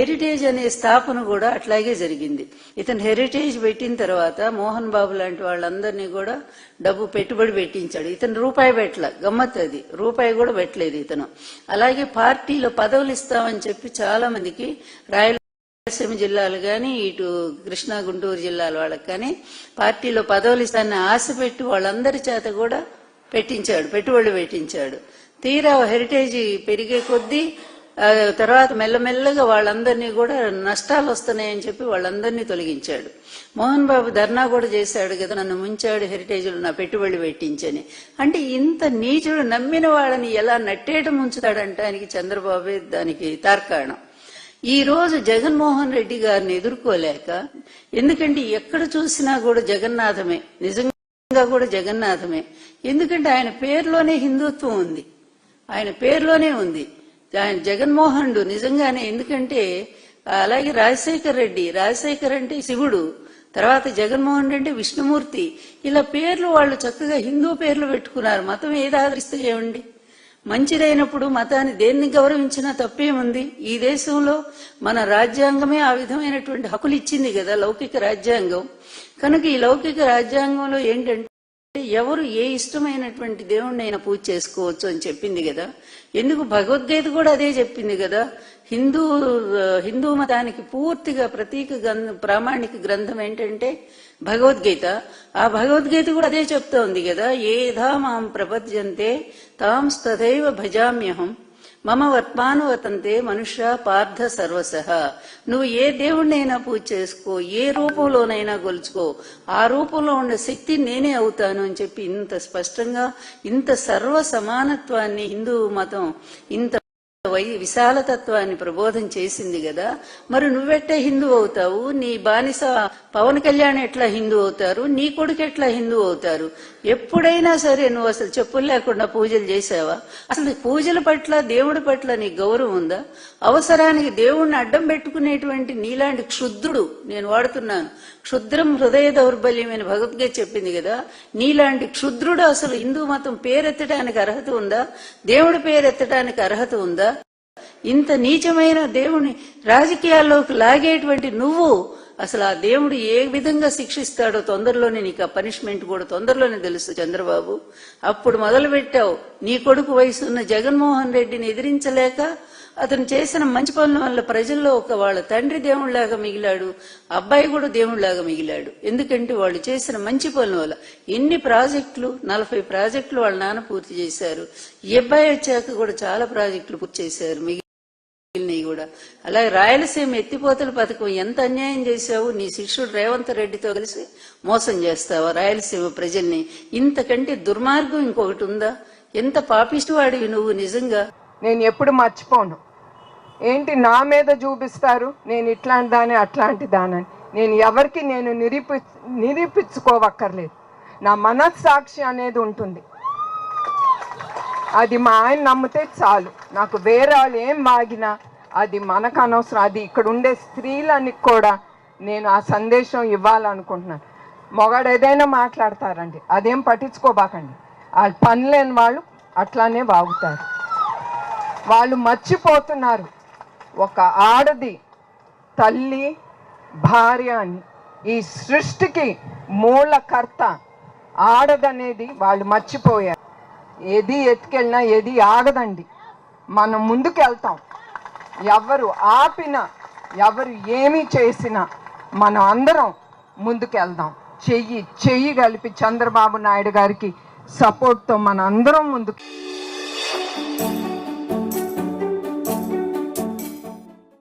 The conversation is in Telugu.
హెరిటేజ్ అనే స్థాపన కూడా అట్లాగే జరిగింది. ఇతను హెరిటేజ్ పెట్టిన తర్వాత మోహన్ బాబు లాంటి వాళ్ళందరినీ కూడా డబ్బు పెట్టుబడి పెట్టించాడు. ఇతను రూపాయి పెట్టల, గమ్మత్ అది, రూపాయి కూడా పెట్టలేదు ఇతను. అలాగే పార్టీలో పదవులు ఇస్తామని చెప్పి చాలా మందికి రాయలసీమ జిల్లాలు కానీ ఇటు కృష్ణా గుంటూరు జిల్లాల వాళ్ళకి కానీ పార్టీలో పదవులు ఇస్తానని ఆశ పెట్టి వాళ్ళందరి చేత కూడా పెట్టించాడు, పెట్టుబడులు పెట్టించాడు. తీరా హెరిటేజ్ పెరిగే కొద్దీ తర్వాత మెల్లమెల్లగా వాళ్ళందరినీ కూడా నష్టాలు వస్తున్నాయని చెప్పి వాళ్ళందరినీ తొలగించాడు. మోహన్ బాబు ధర్నా కూడా చేశాడు కదా, నన్ను ముంచాడు హెరిటేజ్లో నా పెట్టుబడి పెట్టించని. అంటే ఇంత నీచుడు నమ్మిన వాళ్ళని ఎలా నట్టేట ముంచుతాడంటానికి చంద్రబాబే దానికి తార్కాణం. ఈ రోజు జగన్మోహన్ రెడ్డి గారిని ఎదుర్కోలేక, ఎందుకంటే ఎక్కడ చూసినా కూడా జగన్నాథమే, నిజంగా కూడా జగన్నాథమే. ఎందుకంటే ఆయన పేరులోనే హిందుత్వం ఉంది, ఆయన పేరులోనే ఉంది. ఆయన జగన్మోహనుడు నిజంగానే. ఎందుకంటే అలాగే రాజశేఖర్ అంటే శివుడు, తర్వాత జగన్మోహన్ రెడ్డి విష్ణుమూర్తి. ఇలా పేర్లు వాళ్ళు చక్కగా హిందూ పేర్లు పెట్టుకున్నారు. మతం ఏది ఆదరిస్తే ఏమండి? మంచిదైనప్పుడు మతాన్ని దేన్ని గౌరవించినా తప్పేముంది? ఈ దేశంలో మన రాజ్యాంగమే ఆ విధమైనటువంటి హక్కులు ఇచ్చింది కదా, లౌకిక రాజ్యాంగం. కనుక ఈ లౌకిక రాజ్యాంగంలో ఏంటంటే ఎవరు ఏ ఇష్టమైనటువంటి దేవుణ్ణైనా పూజ చేసుకోవచ్చు అని చెప్పింది కదా. ఎందుకు భగవద్గీత కూడా అదే చెప్పింది కదా. హిందూ మతానికి పూర్తిగా ప్రామాణిక గ్రంథం ఏంటంటే భగవద్గీత. ఆ భగవద్గీత కూడా అదే చెప్తోంది కదా, ఏధా మాం ప్రపద్యంతే తాం తథైవ భజామ్యహం మమ వర్త్మానువర్తంతే మనుష్య పార్థ సర్వసహ. నువ్వు ఏ దేవుణ్ణైనా పూజ చేసుకో, ఏ రూపంలోనైనా కొలుచుకో, ఆ రూపంలో ఉండే శక్తి నేనే అవుతాను అని చెప్పి ఇంత స్పష్టంగా, ఇంత సర్వ సమానత్వాన్ని హిందూ మతం ఇంత విశాలతత్వాన్ని ప్రబోధం చేసింది కదా. మరి నువ్వెట్లా హిందూ అవుతావు? నీ బానిస పవన్ కళ్యాణ్ ఎట్లా హిందూ అవుతారు? నీ కొడుకు ఎట్లా హిందూ అవుతారు? ఎప్పుడైనా సరే నువ్వు అసలు చెప్పులు లేకుండా పూజలు చేసావా? అసలు పూజల పట్ల దేవుడి పట్ల నీకు గౌరవం ఉందా? అవసరానికి దేవుణ్ణి అడ్డం పెట్టుకునేటువంటి నీలాంటి క్షుద్రుడు, నేను వాడుతున్నాను, క్షుద్రం హృదయ దౌర్బల్యం అని భగవద్గీత చెప్పింది కదా. నీలాంటి క్షుద్రుడు అసలు హిందూ మతం పేరెత్తడానికి అర్హత ఉందా? దేవుడి పేరెత్తడానికి అర్హత ఉందా? ఇంత నీచమైన దేవుని రాజకీయాల్లోకి లాగేటువంటి నువ్వు అసలు ఆ దేవుడు ఏ విధంగా శిక్షిస్తాడో తొందరలోనే నీకు ఆ పనిష్మెంట్ కూడా తొందరలోనే తెలుసు చంద్రబాబు. అప్పుడు మొదలు పెట్టావు. నీ కొడుకు వయసున్న జగన్మోహన్ రెడ్డిని ఎదిరించలేక అతను చేసిన మంచి పనుల వల్ల ప్రజల్లో వాళ్ళ తండ్రి దేవుళ్లాగా మిగిలాడు, అబ్బాయి కూడా దేవుళ్లాగా మిగిలాడు. ఎందుకంటే వాళ్ళు చేసిన మంచి పనుల వల్ల. ఎన్ని ప్రాజెక్టులు, 40 ప్రాజెక్టులు వాళ్ళ నాన్న పూర్తి చేశారు. ఈ అబ్బాయి వచ్చాక కూడా చాలా ప్రాజెక్టులు పూర్తి చేశారు మిగిలినవి కూడా. అలాగే రాయలసీమ ఎత్తిపోతల పథకం ఎంత అన్యాయం చేశావు. నీ శిష్యుడు రేవంత్ రెడ్డితో కలిసి మోసం చేస్తావా రాయలసీమ ప్రజల్ని? ఇంతకంటే దుర్మార్గం ఇంకొకటి ఉందా? ఎంత పాపిష్టి వాడివి నువ్వు నిజంగా. నేను ఎప్పుడు మర్చిపోను. ఏంటి నా మీద చూపిస్తారు నేను ఇట్లాంటి దాని అట్లాంటి దానని. నేను ఎవరికి నేను నిరూపించుకోవక్కర్లేదు. నా మనస్సాక్షి అనేది ఉంటుంది. అది మా ఆయన నమ్మితే చాలు. నాకు వేరే వాళ్ళు ఏం వాగినా అది మనకు అనవసరం. అది ఇక్కడ ఉండే స్త్రీలనికి కూడా నేను ఆ సందేశం ఇవ్వాలనుకుంటున్నాను. మొగాడు ఏదైనా మాట్లాడతారండి, అదేం పట్టించుకోబాకండి. వాళ్ళు పనిలేని వాళ్ళు అట్లానే వాగుతారు. వాళ్ళు మర్చిపోతున్నారు ఒక ఆడది తల్లి భార్య అని. ఈ సృష్టికి మూలకర్త ఆడదనేది వాళ్ళు మర్చిపోయారు. ఏది ఎత్తుకెళ్ళినా ఏది ఆగదండి. మనం ముందుకు వెళ్తాం. ఎవరు ఆపినా ఎవరు ఏమి చేసినా మనం అందరం ముందుకు వెళ్దాం. చెయ్యి కలిపి చంద్రబాబు నాయుడు గారికి సపోర్ట్తో మన అందరం ముందుకు